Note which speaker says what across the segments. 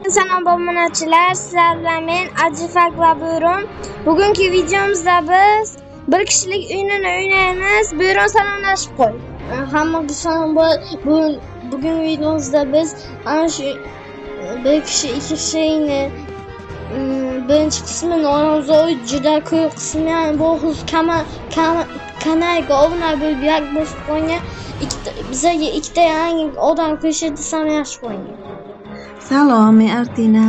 Speaker 1: Selam obunachilar, sizlar bilan men Ajifak va Buyron. Bugungi videomizda biz bir kishilik o'yinini o'ynaymiz. Buyron salomlashib qo'y. Hammaga salom. Bugungi videomizda biz ana shu bir kishi ikki kishini birinchi qismini o'ynaymiz. Juda ko'p qismi, ya'ni bu kanalga obuna bo'lib yak bosib qo'ygan. Bizga ikkita yangi odam qo'shib desam yaxshi qo'ygan.
Speaker 2: Salom, men Artina.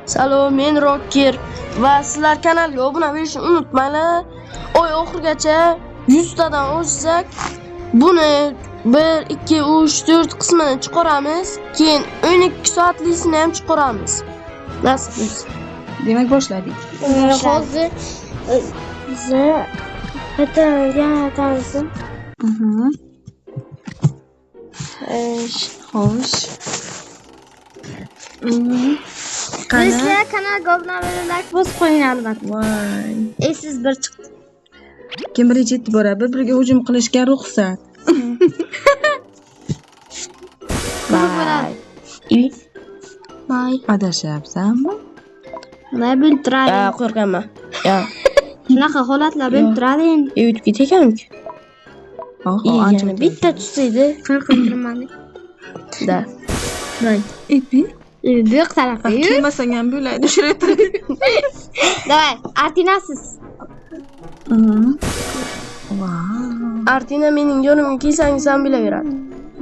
Speaker 3: Salom, men Rocker va sizlar kanalga obuna bo'lishni unutmanglar. Oy oxirigacha 100 tadan oshsak, buni 1, 2, 3, 4 qismini chiqaramiz. Keyin 12 soatlisini ham chiqaramiz. Nasib bo'lsa.
Speaker 2: Demak boshladik.
Speaker 1: Hozir biz aytamiz.
Speaker 2: Xo'sh.
Speaker 1: Sizlar kanalga obuna bo'lib, like bosib qo'ying albatta.
Speaker 2: Voy.
Speaker 1: Siz bir chiqdi.
Speaker 2: Kim birinchi yetib boradi, birga hujum qilishga ruxsat.
Speaker 3: Bye.
Speaker 2: Adashyapsanmi?
Speaker 1: Nima bo'lib turadi?
Speaker 3: Qo'rqaman. Ya.
Speaker 1: Shunaqa holatlar bo'lib turadi endi.
Speaker 3: Uyutib ketakanmi?
Speaker 2: Ancha
Speaker 3: bitta tutsaydi.
Speaker 1: Qirqtirmadi.
Speaker 3: Da.
Speaker 1: Voy.
Speaker 2: Ipi.
Speaker 1: Bu yoq tarafga yur.
Speaker 2: Kelmasang ham bo'ladi, tushirib.
Speaker 1: Davay, Artinasiz.
Speaker 2: Wow.
Speaker 3: Artina mening yo'limga kelsangiz ham bilaveradi.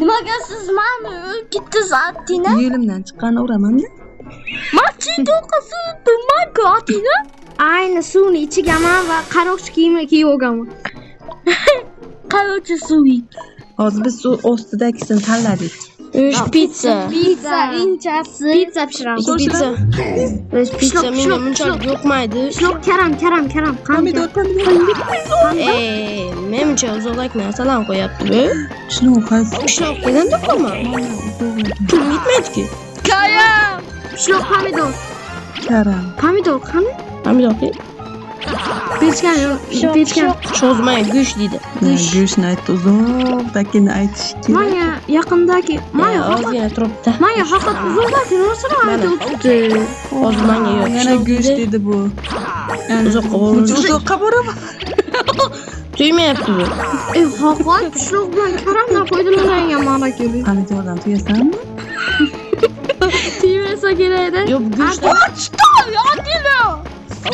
Speaker 1: Nimaga siz meni o'lib ketdingiz, Artina?
Speaker 2: Yo'limdan chiqqanni uraman-da.
Speaker 1: Machito qasidi, Marko Artina. Ayni suvni ichigaman va qaroqchi kiyimni kiyib olganman. Qaroqchi suvi.
Speaker 2: Hozir biz suv ostidagisini tanladik.
Speaker 3: Pizza.
Speaker 1: Pizza inchasi. Pizza pishiramiz.
Speaker 3: Pizza menga bunchalik yoqmaydi.
Speaker 1: Pishloq karam.
Speaker 2: Pomidor.
Speaker 3: Men buncha uzoqdagi narsalarni qo'yapti-ku.
Speaker 2: Pishloq
Speaker 3: Qilganda qolma. Pul yetmaydi-ku.
Speaker 1: Pishloq pomidor.
Speaker 2: karam.
Speaker 1: Pomidor qani?
Speaker 3: Pomidor-ku.
Speaker 1: Pechkan.
Speaker 3: Cho'zmay go'sht deydi.
Speaker 2: Go'shtni aytdi, uzoqdagini aytish kerak.
Speaker 1: Mana yaqindagi, mana
Speaker 3: ozgina turibdi.
Speaker 1: Mana faqat uzoqdagi narsalar aytibdi.
Speaker 3: Hozir menga yo'q.
Speaker 2: Yana go'sht dedi bu. Uzoqqa boraman.
Speaker 3: Tuymayapti bu.
Speaker 1: Faqat pishloq bilan karamdan foydalangan mana kerak.
Speaker 2: Pomidordan tuyasanmi?
Speaker 1: Tuymasa kerak-da.
Speaker 3: Yo'q, go'sht.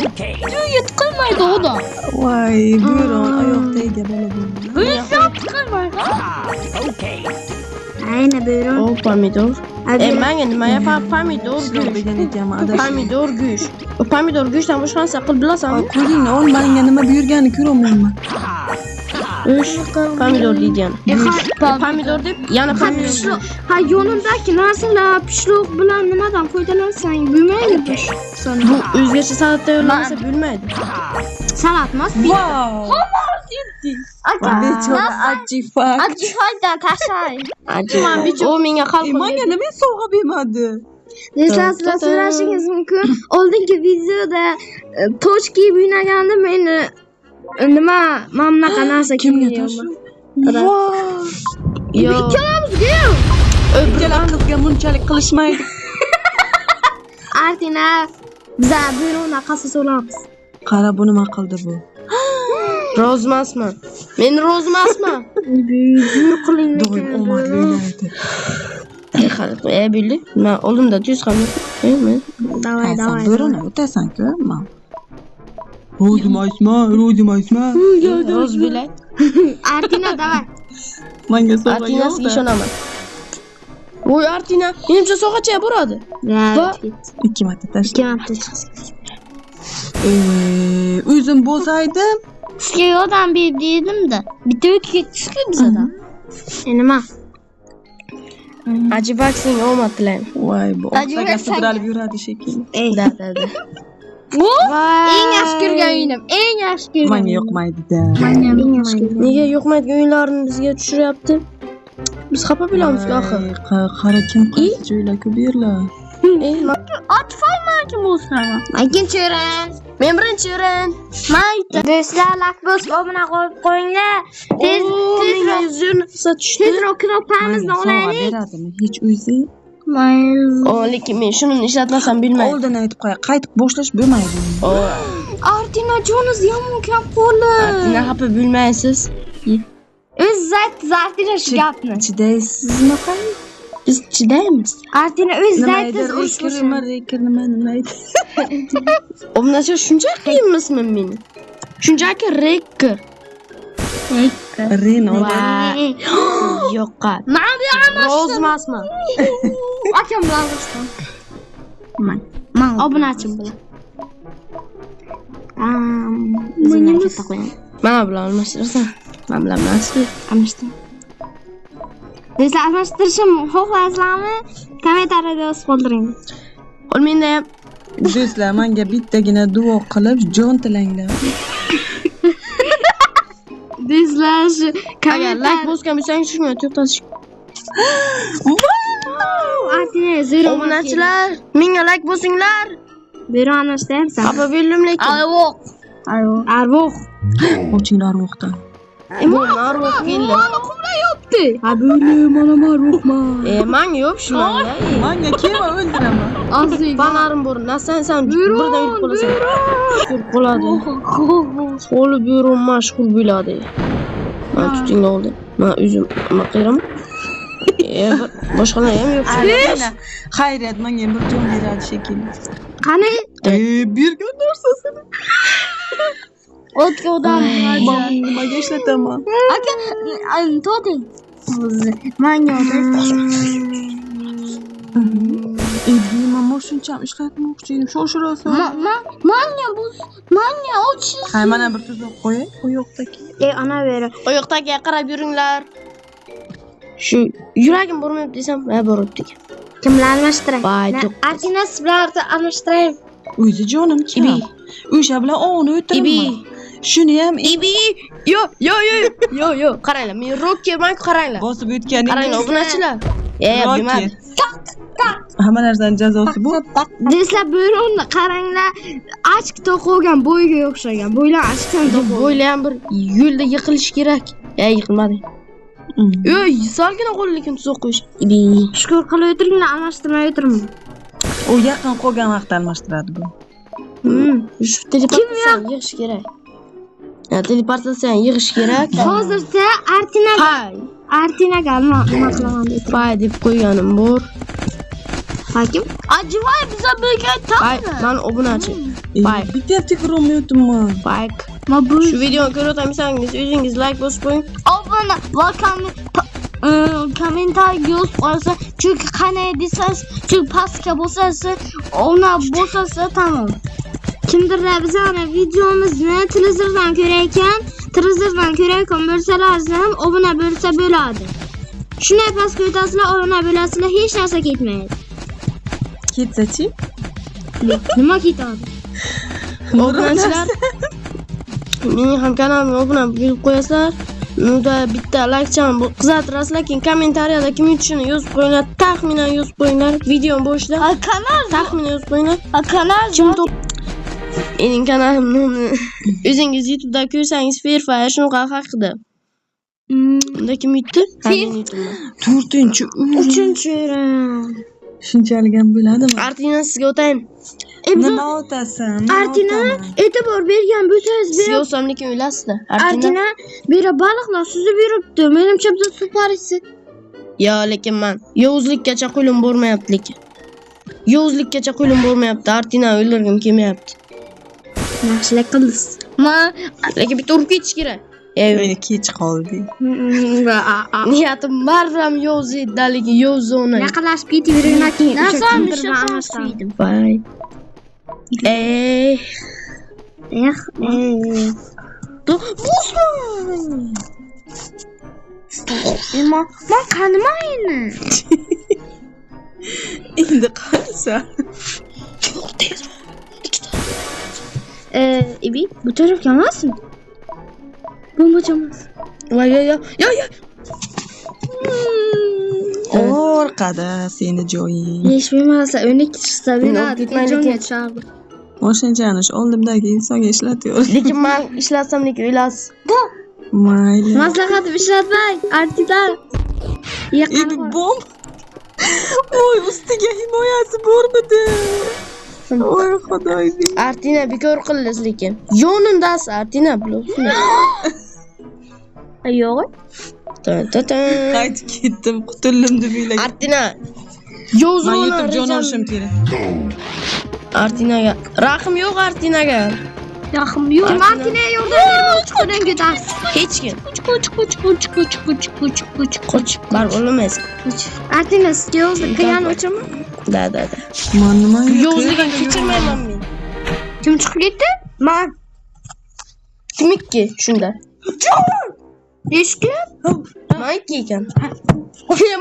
Speaker 1: Okay. Yutqilmaydi odam.
Speaker 2: Voy, Buyron oyoqda ega bola bo'ldi.
Speaker 1: Yutqilmaydi. Okay. Ayni Buyron.
Speaker 3: O pomidor. Menga nima pomidor
Speaker 2: go'sht degan ekanman, adashib.
Speaker 3: Pomidor go'sht. O pomidor go'shtdan boshqa narsa qilib bilasanmi?
Speaker 2: Qo'lingni ol, menga nima buyurganini ko'ramayman.
Speaker 3: Pomidor deydigan. Pomidor deb, yana pomidor.
Speaker 1: Ha, yonimdagi narsalar pishloq bilan nimadan foydalansang bo'lmaydi bu.
Speaker 3: Bu o'zgacha salat tayyorlansa bo'lmaydi.
Speaker 1: Salat emas.
Speaker 2: Wow. Bechora Ajifak.
Speaker 1: Ajifakdan tashlay.
Speaker 3: O menga xalq
Speaker 2: menga nima sovg'a bermadi?
Speaker 1: Sizlar so'rashingiz mumkin. Oldingi videoda toj kiyib o'ynagandim, meni nima bunaqa narsa
Speaker 2: kimga
Speaker 1: ikkalamizga
Speaker 2: ikkala qizga bunchalik qilishmaydi.
Speaker 1: Artina biza Buyronga qasos olamiz.
Speaker 2: Qara bu nima qildi bu?
Speaker 3: Rozmasman. Men rozmasman.
Speaker 1: Buyur qiling.
Speaker 2: Do'y omadli o'ynaydi.
Speaker 3: Bildi. Men oldimda 100 ham yo'q.
Speaker 1: Davay.
Speaker 2: Buyurona o'tasan-ku, men. Rozmasman.
Speaker 3: Roz bilay.
Speaker 1: Artina davay.
Speaker 2: Menga sovg'a
Speaker 3: Artinasiga ishonaman. Voy Artina, menimcha so'g'acha boradi.
Speaker 1: Va
Speaker 2: 2 marta tashla.
Speaker 1: 2 marta chiqsin.
Speaker 2: O'zim bo'lsaydim,
Speaker 1: Sizga yordam berib dedim-da. Bitta o'tga tushdi bizdan. Nima?
Speaker 3: Ajibak senga omad tilayman.
Speaker 2: voy bu orqaga sudralib yuradi shekilli.
Speaker 3: Da.
Speaker 1: Eng yaxshi ko'rgan o'yinim, eng yaxshi ko'rgan.
Speaker 2: Menga yoqmaydi-da.
Speaker 1: Menga eng yaxshi ko'rgan.
Speaker 3: Nega yoqmaydigan o'yinlarni bizga tushiryapti? Biz xafa bo'lamiz axir.
Speaker 2: Qara kim qaysi joylarga berlar.
Speaker 1: Atfayman kim bo'lsin. Men cho'ran.
Speaker 3: Men birinchi o'rin.
Speaker 1: Mayda. Do'stlar, like bosib obuna qilib qo'yinglar. Tezroq
Speaker 3: tushdi.
Speaker 1: tezroq knopkamizni olaylik.
Speaker 2: Beradimi? Hech o'zi
Speaker 3: Lekin men shuni ishlatmasam bilmayman.
Speaker 2: Oldin aytib qo'y, qaytib boshlash bo'lmaydi.
Speaker 1: Artina joningiz yomon kam qo'li.
Speaker 3: Artina xafa bilmaysiz.
Speaker 1: O'z Artina shu gapni.
Speaker 2: Chidaysizmi qay?
Speaker 3: Biz chidaymiz.
Speaker 1: Artina o'z
Speaker 2: Nima
Speaker 1: aytdi
Speaker 2: rekir nima aytdi?
Speaker 3: Obnacha shuncha qiyinmismi meni? Shunchaki rekir.
Speaker 2: Ren
Speaker 3: Yo'qqa.
Speaker 1: Men bu ham
Speaker 3: Rozmasman.
Speaker 1: akam bilan urushdim. Men obunachim bilan. Menga katta qo'yaman.
Speaker 3: Mana bilan almashtirsan. Men bilan emasmi?
Speaker 1: Almashtim. Sizlar almashtirishim xohlaysizlarmi? Kommentariyada yozib qoldiring.
Speaker 3: Qo'l menda ham
Speaker 2: do'stlar, menga bittagina duo qilib jon tilanglar.
Speaker 1: Sizlar shu
Speaker 3: agar like bosgan bo'lsangiz shuni to'xtatish.
Speaker 1: Artina zero
Speaker 3: Obunachilar, menga like bosinglar.
Speaker 1: Bero anashtirsan.
Speaker 3: Xafa bildim lekin.
Speaker 1: Arvoq.
Speaker 2: Ochinglar arvoqdan.
Speaker 3: Marvoq keldi.
Speaker 1: Qumlayapti.
Speaker 2: Ha böyle mana arvoqman.
Speaker 3: Manga yo'q shular.
Speaker 2: Menga kelma o'ldiraman.
Speaker 1: Ozing.
Speaker 3: Banarim bor. Nasan sen birdan yurib qolasan. Ko'p qoladi. Qo'li buyruq mashhur bo'ladi. Men tutingni oldi. Men o'zim nima qilaman? Boshqalar ham yo'q.
Speaker 2: Xayriyat, menga bir jon beradi shekilli.
Speaker 1: Qani?
Speaker 2: Bergan narsasini.
Speaker 1: O'tga odam.
Speaker 2: Nimaga ishlataman?
Speaker 1: Aka, to'ting. Menga
Speaker 2: Mama shuncha ishlatmoqchi edim, shoshirasan.
Speaker 1: Menga o'chish.
Speaker 2: Hay, mana bir tuzoq qo'yay, u yoqdagi.
Speaker 1: Ana beri.
Speaker 3: Oyoqtaga qarab yuringlar. Shu yuragim bormayapti desam, boribdi ekan.
Speaker 1: Kimlar almashtiray?
Speaker 3: Baytuq.
Speaker 1: Artina sizlarni almashtiray.
Speaker 2: O'zi jonimcha. O'sha bilan ovni o'tiraman. Shuni ham
Speaker 3: Yo. Qaranglar, men rockerman, qaranglar.
Speaker 2: bosib o'tganing.
Speaker 3: Qaranglar, obunachilar. Bilmadim.
Speaker 2: Hamma narsaning jazosi bu.
Speaker 1: Sizlar bo'ronni qaranglar. Achk to'qilgan bo'yga o'xshagan. Bo'ylar achkdan to'qilgan.
Speaker 3: Bo'ylar ham bir yo'lda yiqilish kerak. Yiqilmadi. Salgina qo'l lekin tuzoq qo'yish.
Speaker 1: Shukur qilib o'tiringlar, almashtirmay o'tirmang.
Speaker 2: U yaqin qolgan vaqtda almashtiradi bu.
Speaker 3: Shu teleportatsiyani yig'ish kerak. Teleportatsiyani yig'ish kerak.
Speaker 1: Hozircha Artinaga nima qilaman deb.
Speaker 3: Pay deb qo'yganim bor.
Speaker 1: Hakim? Ajoyib biza bo'lgan
Speaker 3: Pay, men obunachi. Pay.
Speaker 2: Bitta takrorlayapman.
Speaker 3: Pay. Shu videoni ko'rayotgansangiz o'zingiz like bosib qo'ying.
Speaker 1: Obuna va kommentariy yozib qo'ysa, chunki qanday desangiz, chunki pastga bosasiz, ona bosasiz tamom. Kimdirlar bizani videomizni televizordan ko'rayotgan bo'lsalar ham obuna bo'lsa bo'ladi. Shunday pastga o'tasizlar, obuna bo'lasizlar, hech narsa ketmaydi.
Speaker 2: Ketsa-chi?
Speaker 1: Nima ketadi?
Speaker 3: Obunachilar, mening ham kanalimga obuna bo'lib qo'yasizlar. Unda bitta like-chani qizartirasizlar, keyin kommentariyada kim yutishini yozib qo'yinglar, taxminan yozib qo'yinglar. Video boshida
Speaker 1: Kanal
Speaker 3: taxminan yozib qo'yinglar.
Speaker 1: Kanal
Speaker 3: Mening kanalim nomini o'zingiz YouTube'da ko'rsangiz, Fairfire shunaqa haqida. Unda kim yutdi? Men yutdim.
Speaker 2: 4-3. Shunchalik ham bo'ladimi?
Speaker 3: Artina sizga o'tayin.
Speaker 2: Nima o'tasan?
Speaker 1: Artina e'tibor bergan bo'lsangiz,
Speaker 3: Sizga o'tsam lekin o'ylasizlar.
Speaker 1: Artina bera baliqlar suzib yuribdi. Menimcha biz suparisi.
Speaker 3: Yo, lekin men yovuzlikkacha qo'lim bormayapti lekin. Artina o'ldirgim kelmayapti.
Speaker 1: Yaxshilik qildingiz.
Speaker 3: Lekin bitta urib ketish kerak.
Speaker 2: Kech qoldi.
Speaker 3: Niyatim barram yovuz edi, lekin yovuz o'ynaydi.
Speaker 1: Yaqinlashib ketaveringlar keyin.
Speaker 3: Bye.
Speaker 1: Men qanimayni.
Speaker 2: Endi qolsa.
Speaker 1: Ibi, bu tarafga emasmi? Bo'lmacha emas.
Speaker 3: Yo.
Speaker 2: Orqada seni joying.
Speaker 1: Hech bo'lmasa o'ynak tushsa bo'ladi. Jonga tushardi.
Speaker 2: O'shanchani oldimdagi insonga ishlatiyor.
Speaker 3: Lekin men ishlatsam lekin o'ylasiz.
Speaker 2: Mayli.
Speaker 1: Maslahatim ishlatmang, Artida.
Speaker 2: Endi bom. Voy, ustiga himoyasi bormidi? Voy xudoyim.
Speaker 3: Artina bekor qildi lekin. Yonimdasiz Artina bilasizmi?
Speaker 1: Yo'q.
Speaker 2: Qaytib ketdim, qutuldim deb o'ylagan.
Speaker 3: Artina.
Speaker 2: Men
Speaker 3: Yozuvni
Speaker 2: yetib jon olishim kerak.
Speaker 3: Artinaga. Rahim yo'q Artinaga.
Speaker 1: Yaxim yo'q. Martina yordam bermoqchi qo'ldan ketasiz.
Speaker 3: Hech kim.
Speaker 1: Qoch.
Speaker 3: Bar o'lmas.
Speaker 1: Artina sizga o'zi qilgan uchunmi?
Speaker 3: Da.
Speaker 2: Men nima
Speaker 3: Yozligan kechirmayman men.
Speaker 1: Kim chiqib ketdi? Men.
Speaker 3: Kimiki shunda?
Speaker 1: Eshki?
Speaker 3: Mayki ekan.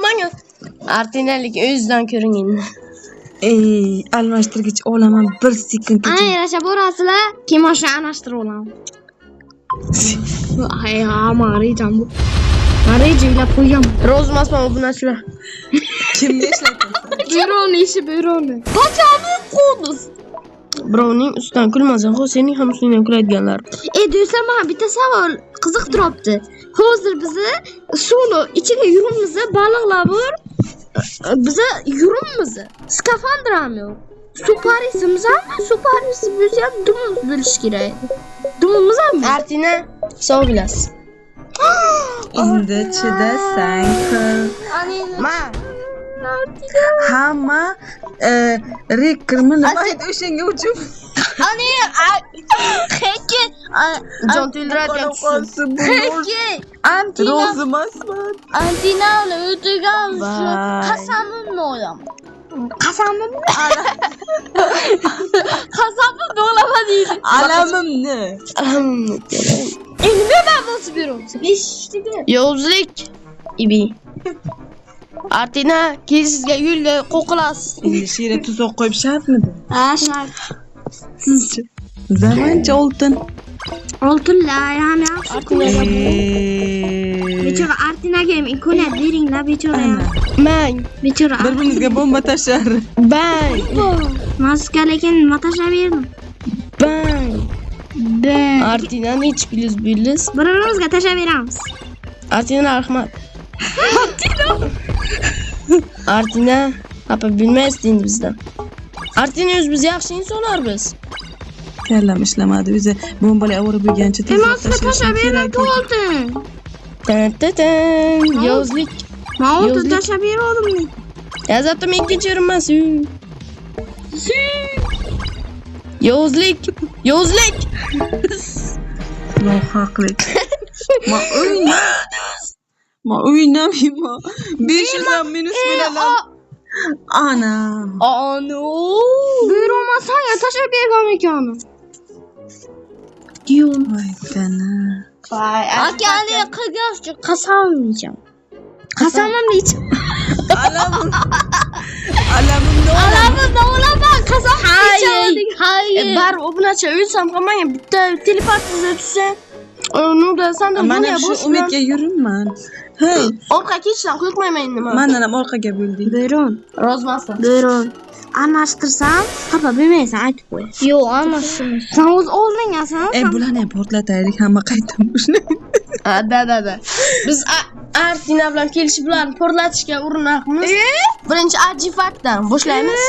Speaker 3: Menga Artinalik o'zidan ko'ring endi.
Speaker 2: almashtirgich olaman 1 sekund.
Speaker 1: Ana yarasha borasizlar. Kimoshni almashtirib olaman. Ay, amariyam bu. Mariyjinglar qo'yam.
Speaker 3: Rozmasman obunachilar.
Speaker 2: Kimni eshlatyapsan?
Speaker 1: Buyuroni ishi buyuroni. Qachonni qo'dis.
Speaker 3: Birovning ustidan kulmasan, ho sening ham ustingdan kuladiganlar.
Speaker 1: Do'stlar, men bitta savol qiziqtiribdi. Hozir bizni suvni ichiga yurimiz, baliqlar bor. Biza yurimiz. Skafandr ham yo'q. Suv parisimiz-mi? Suv parisi bo'lsa ham dumimiz bo'lish kerak. Dumimiz ham.
Speaker 3: Artina sog' bilasiz.
Speaker 2: Endi chidasang qil.
Speaker 3: Ma,
Speaker 2: Hamma rekirmi nima edi o'shanga uchun?
Speaker 1: Ani heki
Speaker 3: jon to'ldiradigan tushsin.
Speaker 1: heki Antina
Speaker 2: Rozimasman.
Speaker 1: Antinani o'tigan
Speaker 3: Vay.
Speaker 1: qasamimni olaman. Qasamimni? Qasamimni olaman deydi.
Speaker 2: Alamimni.
Speaker 1: Endi nima bo'lsa beramiz? Beshikda.
Speaker 3: Yovuzlik. Ibi. Artina sizga yo'lga qo'qilasiz.
Speaker 2: Endi shira tuzoq qo'yib shartmidi?
Speaker 1: Ha, shart.
Speaker 2: Sizchi? Zamancha oltin.
Speaker 1: Oltinlar ham yaxshi.
Speaker 3: Artinaga
Speaker 1: Bechora Artinaga ham imkoniyat beringlar, bechora ham.
Speaker 3: mang.
Speaker 1: Bechora.
Speaker 2: Bir-birimizga bomba tashlar.
Speaker 3: Bang.
Speaker 1: Mazga lekin nima tashlab berdim?
Speaker 3: Bang. Artina nechi bilus?
Speaker 1: Bir-birimizga tashlab beramiz.
Speaker 3: Artina rahmat. Artina xafa bilmaysiz endi bizdan. Artina o'zimiz yaxshi insonlar biz.
Speaker 2: Kallam ishlamadi. O'zi bombalar avorib bo'lgancha tez
Speaker 1: Mazga tashlab berdim, oltin.
Speaker 3: Tan. Yovuzlik.
Speaker 1: Men oltin
Speaker 3: Yozlik.
Speaker 1: tashlab berdim.
Speaker 3: Zato men kechirilmas. Yovuzlik. Yovuzlik.
Speaker 2: Nohaqlik. Ma o'ynamayman. 500 dan minus bilaman. Ana.
Speaker 3: Ano.
Speaker 1: Buyurma senga tashlab bergan ekanman.
Speaker 2: Voy tana.
Speaker 3: Voy.
Speaker 1: Akali qilgan uchun qasamim. Qasamimni ichim.
Speaker 2: Alamimni
Speaker 1: Alamimni olaman, qasamimni ichaman. Hayır.
Speaker 3: Bar obunachi o'lsam qolmagan bitta telepatizda tushsa. Nurda sanda
Speaker 2: mana shu umidga yuribman. Hey,
Speaker 3: orqa ketishdan qo'rqmayman endi men.
Speaker 2: mana ham orqaga bo'ldik.
Speaker 1: Buyurun.
Speaker 3: Rozmasdan.
Speaker 1: Buyurun. Almashtirsam, xafa bo'lmaysan, aytib qo'y. Yo'q, almashtirmayman. Sen o'z oldingasan.
Speaker 2: Bularni ham portlataylik, hamma qayta boshlaydi.
Speaker 3: Da. Biz Artina bilan kelishib bularni portlatishga urinamiz. Birinchi artefaktdan boshlaymiz.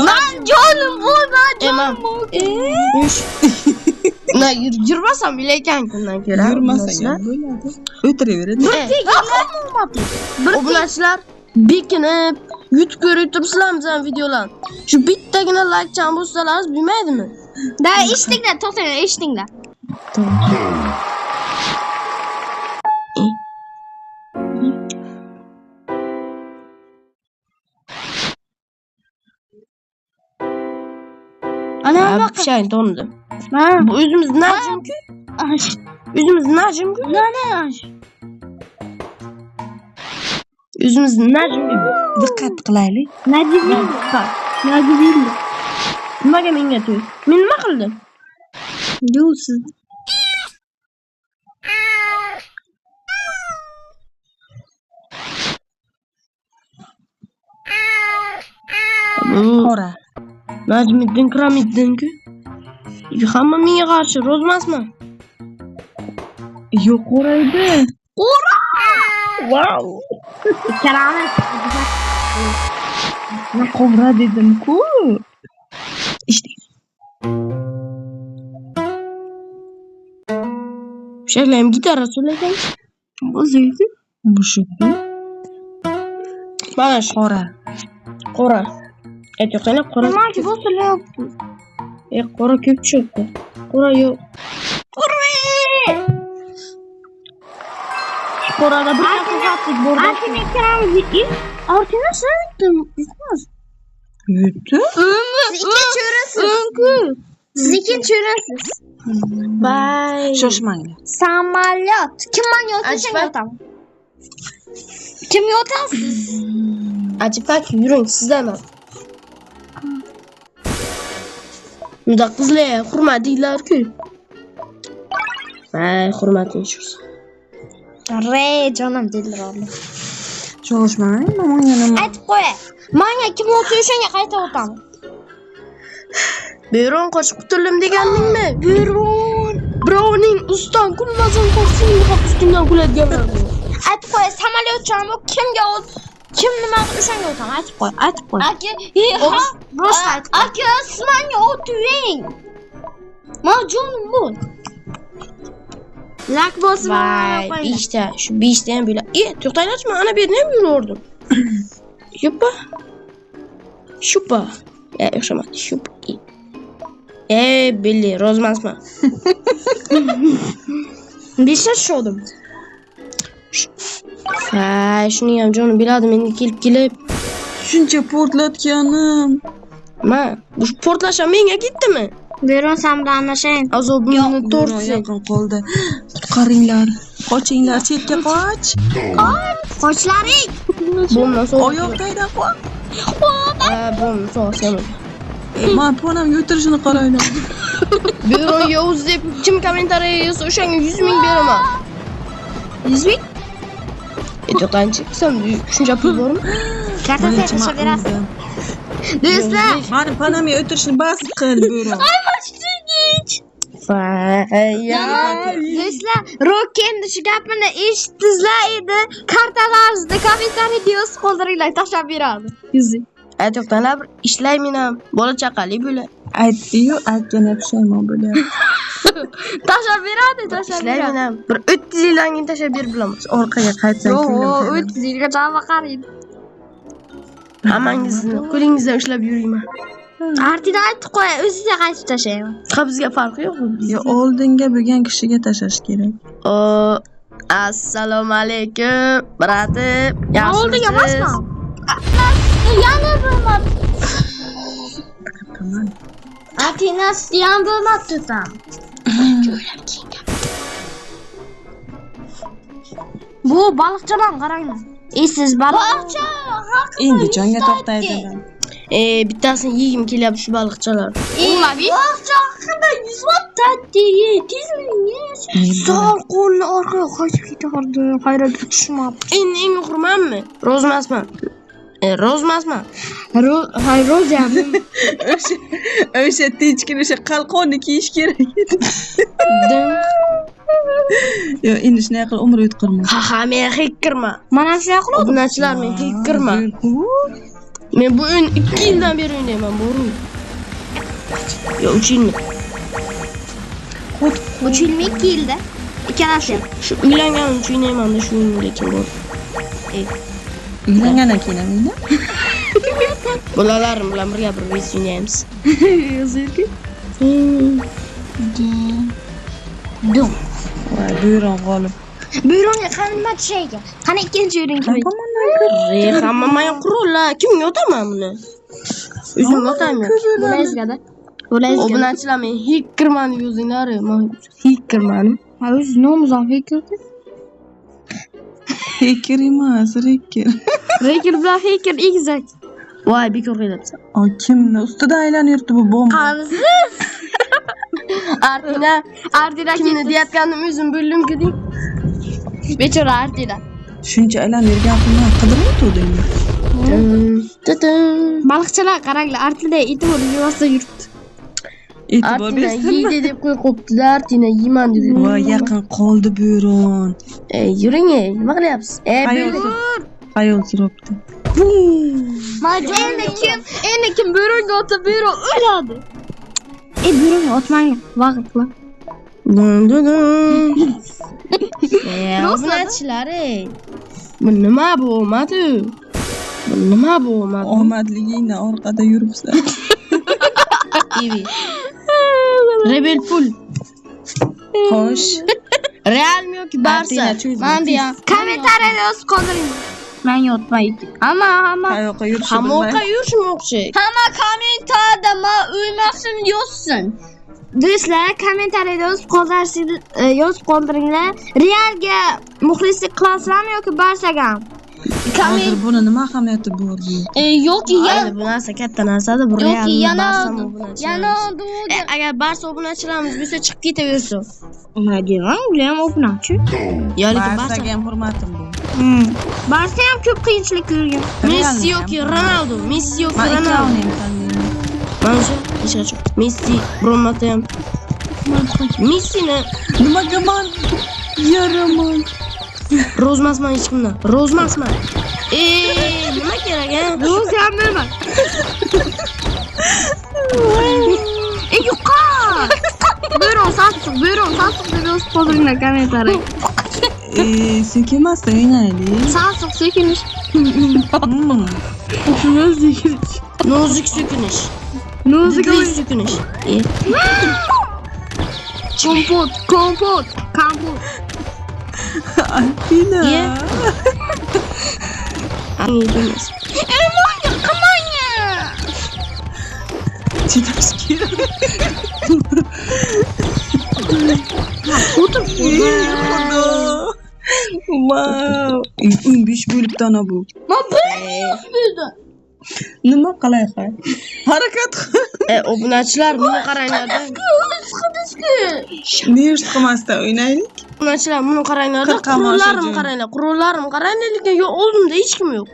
Speaker 1: Men jonim bo'lma,
Speaker 3: Emam. Na yurmasam bile ekan kundan ko'ra.
Speaker 2: Yurmasang ham bo'ladi. O'tiraveradi.
Speaker 3: Obunachilar bekinib yutib ko'rib turibsizlar bizning videolarni. Shu bittagina like-chan bo'lsalaringiz bilmaydimi?
Speaker 1: Da eshitinglar, to'xtanglar, eshitinglar. Ana bak.
Speaker 3: Pishayin to'ndim. Bu o'zimiz najmku. O'zimiz najmku. O'zimiz najmku.
Speaker 2: Diqqat qilaylik.
Speaker 1: Najibin.
Speaker 3: Nimaga menga to'y? Men nima qildim?
Speaker 1: Yo'q, siz.
Speaker 2: Qora.
Speaker 3: Najmiddin Kiramiddin-ku. Hamma menga qarshi rozmasmi?
Speaker 2: Yo'q, qora edi.
Speaker 3: Wow.
Speaker 1: Kalamat.
Speaker 2: Qovra dedim-ku. İşte.
Speaker 3: Şöyleyim gitarra söylesem.
Speaker 2: O'zingki. Bu shu.
Speaker 3: Mana shu qora. Aytayotganda qora.
Speaker 1: Nimaga bu so'layapti?
Speaker 3: Qora ko'p tushibdi. Qora yo'q. Qorada bir qizatib bordi.
Speaker 1: Artin ekranimizni Artin sandım.
Speaker 2: Yutdi.
Speaker 1: Siz ikkinchi o'rinsiz. Siz ikkinchi o'rinsiz.
Speaker 3: Bay.
Speaker 2: Shoshmanglar.
Speaker 1: Samolyot. Kim manga o'tsa
Speaker 3: Ajib.
Speaker 1: shunga o'taman. Kimga o'tasiz?
Speaker 3: Ajibak yuring sizdan. Bunda qizlar hurmat deydilar-ku. Bay, hurmating shursa.
Speaker 1: Re canım dediler oğlum.
Speaker 2: Shoshmang. Menga nima?
Speaker 1: Aytib qo'y. Manga kim o'tsa o'shanga qayta o'taman.
Speaker 3: Buyurun qochib qutuldim degandingmi?
Speaker 1: Buyurun.
Speaker 3: Birovning ustidan kulmasin, qo'rqsin, haq ustingdan kuladiganlar.
Speaker 1: Aytib qo'y. Samolyotcham bu kimga kim nima qilsa o'shanga o'taman. Aytib qo'y. Aytib qo'y. Aka, rost aytib. Aka, siz manga o'tiring. Mavjudum bu. Lak bo'lsin.
Speaker 3: Vay, işte şu 5 tane böyle. To'xtanglarchi, ana bu yerda ham yuraverdim. Shupa. O'xshamadi, shupa. Billi, rozmasman.
Speaker 1: Beşe şodim.
Speaker 3: Vay, shuni ham jonim biladim endi kelib.
Speaker 2: Shuncha portlatganim.
Speaker 3: Bu portlash ham menga ketdimi?
Speaker 1: Buyurun sen bilan anlaşayın.
Speaker 3: Azobimni to'rtsin.
Speaker 2: Yaqin qoldi. Qutqaringlar. Qochinglar, chetga qoch.
Speaker 1: Qo'shlaring.
Speaker 3: Bo'lmasa so'q.
Speaker 2: Oyoqdayda qoch.
Speaker 3: Bo'lmasa so'q.
Speaker 2: Men ponamga o'tirishini qaraylar.
Speaker 3: Buyurun Yovuz deb kim kommentariya yozsa o'shanga 100 ming beraman. 100 ming? To'xtanchi, sen shuncha pul bormi?
Speaker 1: Karta terishib berasiz. Do'stlar.
Speaker 2: Meni ponamga o'tirishni bas qil, buyurun.
Speaker 1: Do'stlar, Rock'ning shu gapini eshitdingizlar edi. Kartalarni kommentariyada yozib qoldiringlar, tashlab beradi. Yuzing.
Speaker 3: To'xtanglar, ishlayman ham. Bola chaqali bo'la.
Speaker 2: Aytdi-yu, aytgani pushaymon bo'lyapti.
Speaker 1: Tashlab beradi, tashlab
Speaker 3: Ishlayman
Speaker 1: beradi.
Speaker 3: ham. Bir 30 yildan keyin tashlab berib bilamiz.
Speaker 2: Orqaga qaytsang
Speaker 1: Yo'q, 30 yilgacha qarang.
Speaker 3: Hammangizni qo'lingizdan ushlab yurayman.
Speaker 1: Artida aytib qo'y, o'zingizga qaytib tashlayman.
Speaker 3: Bizga farqi yo'qmi?
Speaker 2: Yo, oldinga bo'lgan kishiga tashlash kerak.
Speaker 3: Assalomu alaykum, bratim.
Speaker 1: Oldinga emasmi? Yana bo'lmadi.
Speaker 2: Tamam.
Speaker 1: Atinas yan bo'lmadi tam. Bu baliqchadan qaranglar. Siz baliqcha
Speaker 2: Endi jonga to'xtaydilar.
Speaker 3: Bittasini yegim kelyapti shu baliqchalar.
Speaker 1: Baliqcha haqida yuzlabdi. Tezmi? Sal qo'lni orqaga qochib ketardi. Hayratga tushmabdi.
Speaker 3: Endi eng muhrimmanmi? Rozmasman. Rozmasman.
Speaker 1: Hay rozam.
Speaker 2: O'sha tinchgina o'sha qalqonni kiyish kerak edi. Yo, endi shunday qilib umr o'tkirma.
Speaker 3: Ha, men hekirman.
Speaker 1: Mana shunday qilib
Speaker 3: Obunachilar men hekirman. Men bu o'yin 2 yildan beri o'ynayman bu o'yin. Yo, 3 yilmi?
Speaker 1: 3 yilmi 2 yilda. Ikkalasi.
Speaker 3: Shu uylanganim uchun o'ynayman-da shu o'yinni lekin bor.
Speaker 2: Uylangandan keyin o'yna.
Speaker 3: Bolalarim bilan birga bir ves o'ynaymiz.
Speaker 1: Yozirki. Dum.
Speaker 2: Voy, buyurun g'olib.
Speaker 1: Buyurunga qanday shayga. Qani ikkinchi o'ringa qo'y.
Speaker 3: Hamma qurollar. Kimga o'taman buni? O'zim o'tayman.
Speaker 1: Bo'lazgada.
Speaker 3: Obunachilar men hekirman deb yozinglar. Men hekirman.
Speaker 1: Ha, o'zi nomzon hekirdi.
Speaker 2: Hekir emas, rekir.
Speaker 1: Hekir bilan hekir egizak.
Speaker 3: Voy, bekor qilyapsan.
Speaker 2: Kimni ustida aylanayapti bu bomba?
Speaker 1: Qansiz? Artina
Speaker 3: kimni deyotganim o'zim bildim-ku deng.
Speaker 1: Bechora Artina.
Speaker 2: Shuncha aylanib yurgan pulni qidirib o'tdingmi?
Speaker 1: Baliqchalar qaranglar, Artina e'tibor yuvasa yuribdi.
Speaker 2: E'tibor
Speaker 3: Artina
Speaker 2: bersin.
Speaker 3: yeydi deb qo'yibdilar. Artina yeyman dedi.
Speaker 2: Voy, yaqin qoldi buyurun.
Speaker 3: Yuring, nima qilyapsiz?
Speaker 2: Hayol suribdi.
Speaker 1: Endi kim bo'ronga otsa bo'ron o'ladi. Bo'ronga otmang. Vaqtla.
Speaker 3: Obunachilar, bu nima bo'lmadi? Bu nima bo'lmadi?
Speaker 2: Omadligingni orqada yuribsan.
Speaker 3: Ibi. Rebel Pool.
Speaker 2: Xo'sh.
Speaker 3: Real mi yoki Barsa?
Speaker 1: Men deyam. Kommentariyada yozib qoldiring. Men yotmaydi. Hamma
Speaker 2: Qayoqqa yurishni
Speaker 3: Hamma
Speaker 2: bilmay.
Speaker 3: yurishim o'xshaydi.
Speaker 1: hamma kommentariyada men o'lmasin yozsin. Do'stlar, kommentariyada yozib qoldiringlar. Realga muxlislik qilasizlarmi yoki Barsaga?
Speaker 2: Hozir buni nima ahamiyati bor bu?
Speaker 1: Yoki
Speaker 3: Endi bu narsa katta narsada, bu Real
Speaker 1: yoki
Speaker 3: yana agar Barsa obunachilarimiz bo'lsa chiqib ketaversin.
Speaker 1: Nima ular ham obunachi.
Speaker 3: Yoki Barsa
Speaker 2: Barsaga ham hurmatim bu.
Speaker 1: Barsa ham ko'p qiyinchilik ko'rgan.
Speaker 3: Messi yoki Ronaldo, Messi yoki Ronaldo. Mana shu hech qachon. Messi, Bromatem. Messini
Speaker 2: Nimaga men yaraman?
Speaker 3: rozmasman hech kimdan. Rozmasman. Nima kerak, a?
Speaker 1: Ro'z ham berma. Yo'q. Bo'ron sassiq deb yozib qoldiringlar kommentariyaga.
Speaker 2: Sekinmasdan o'ynaylik.
Speaker 1: Sassiq sekinish.
Speaker 3: Nozik so'kinish.
Speaker 1: Nozik
Speaker 3: Nozik so'kinish.
Speaker 1: kompot.
Speaker 2: Alpina.
Speaker 3: Ye. Angiz.
Speaker 2: Chidash kerak.
Speaker 1: Xudo.
Speaker 2: Wow. 15 bo'libdi ana bu.
Speaker 1: Men bildim.
Speaker 2: Nima qilay hay? Harakat qil.
Speaker 3: Obunachilar buni qaranglar.
Speaker 2: Neft qilmasdan o'ynaylik.
Speaker 3: Obunachilar buni qaranglar. Qurollarim qaranglar, lekin yo'q oldimda hech kim yo'q.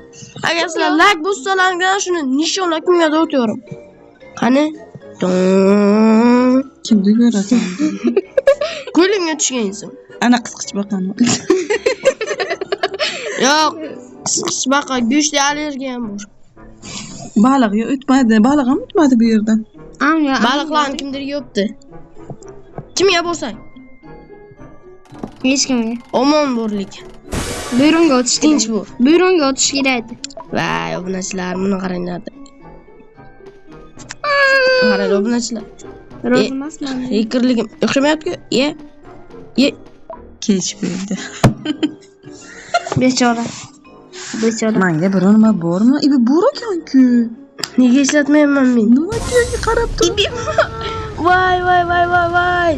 Speaker 3: Agar sizlar like bossalaringlar shuni nishonlab kimgadir o'taverim. Qani?
Speaker 2: Kimni ko'rasan?
Speaker 3: Ko'limga tushgansiz.
Speaker 2: Ana qisqich boqaman.
Speaker 3: Yo'q, qisqich baqa go'shtga allergiyam bor.
Speaker 2: Baliq yo o'tmadi. Baliq ham o'tmadi bu yerdan.
Speaker 3: Baliqlarni kimdir yopdi. Kimga bo'lsang?
Speaker 1: Hech kimga.
Speaker 3: Omon borlik.
Speaker 1: Bo'ronga o'tish
Speaker 3: Tinch bo'l.
Speaker 1: Bo'ronga o'tish kerak.
Speaker 3: Voy, obunachilar, buni qaranglar. Qarang, obunachilar.
Speaker 1: Ro'z emasman.
Speaker 3: Hekirligim o'xshamayapti-ku. Ye.
Speaker 2: Kech bo'ldi.
Speaker 1: Bechora.
Speaker 2: Menga biror nima bormi? Ibi bor ekan-ku.
Speaker 3: Nega eslatmayapman men?
Speaker 2: Nima joyga qarab tur.
Speaker 3: Voy.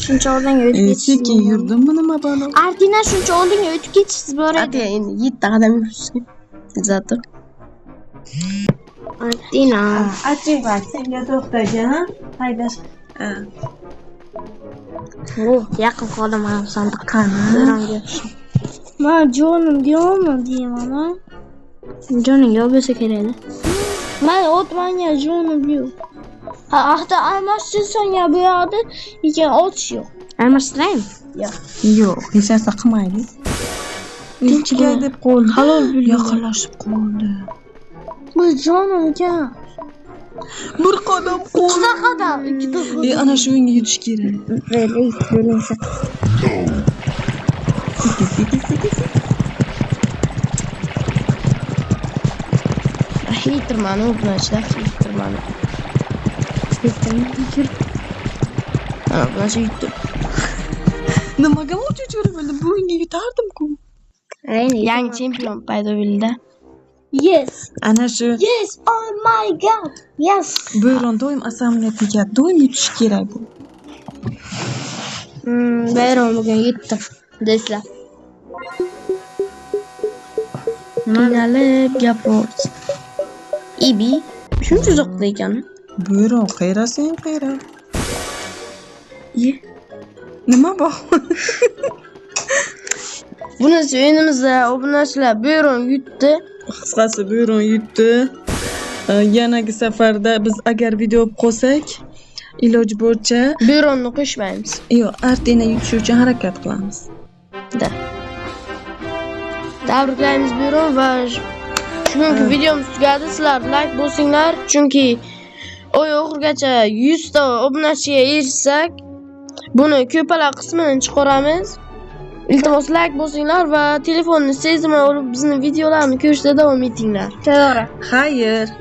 Speaker 1: Shuncha oldinga o'tib ketishsiz.
Speaker 2: Sekin yurdimmi nima balo?
Speaker 1: Artina shuncha oldinga o'tib ketishsiz bor edi.
Speaker 3: Aka endi 7 qadam yuribsiz. Zato.
Speaker 1: Artina.
Speaker 2: Achibak, senga to'xtagan. Haydash.
Speaker 1: Yaqin qoldim ham sandiq.
Speaker 2: Qani?
Speaker 1: Bo'ronga. Men jonimga deyman. Joningga bo'lsa kerak. Men o'tmanga jonim yo'q. Ahda almashtirsan ya bu yoqda lekin otish yo'q. Almashtiraymi?
Speaker 2: Yo'q, hech narsa qilmaylik. Tinchigay deb qo'ldi.
Speaker 1: Halol
Speaker 2: Yaqinlashib qoldi.
Speaker 1: Bu jonimga.
Speaker 2: Bir qadam qo'l.
Speaker 1: Qadam.
Speaker 2: Ana shu o'ngga yurish kerak.
Speaker 1: Bo'linsa.
Speaker 3: Hitirmani obunachilar, hitirmani. Ana, bunachi yutdi.
Speaker 2: Nimaga o'chib bo'ldi? Bu o'ngga yutardim-ku.
Speaker 3: Yangi chempion paydo bo'ldi.
Speaker 1: Yes.
Speaker 2: Ana shu
Speaker 1: Yes. Oh my god. Yes.
Speaker 2: bo'ron doim asamga tegadi. Doim yutish kerak bu.
Speaker 1: Bayram bugun yetdi. Do'stlar.
Speaker 3: Qiynalib gapiramiz. Ibi shuncha uzoqda ekan.
Speaker 2: Bo'ron qayrasang qayra.
Speaker 3: Ye.
Speaker 2: Nima bor?
Speaker 3: Bunisi o'yinimizda obunachilar bo'ron yutdi.
Speaker 2: Qisqasi bo'ron yutdi. Yanagi safarda biz agar video olib qolsak, iloji boricha
Speaker 3: Bo'ronni qo'shmaymiz.
Speaker 2: yo'q, Artina yutish uchun harakat qilamiz.
Speaker 3: Tabriklaymiz Bo'ron va Chunki videomiz tugadi. Sizlar like bosinglar. Chunki oy oxirigacha 100 ta obunachiga erishsak, buni ko'palar qismini chiqaramiz. Iltimos like bosinglar va telefonni sezmay olib bizni videolarni ko'rishda davom etinglar.
Speaker 1: To'g'ri.
Speaker 2: Xayr.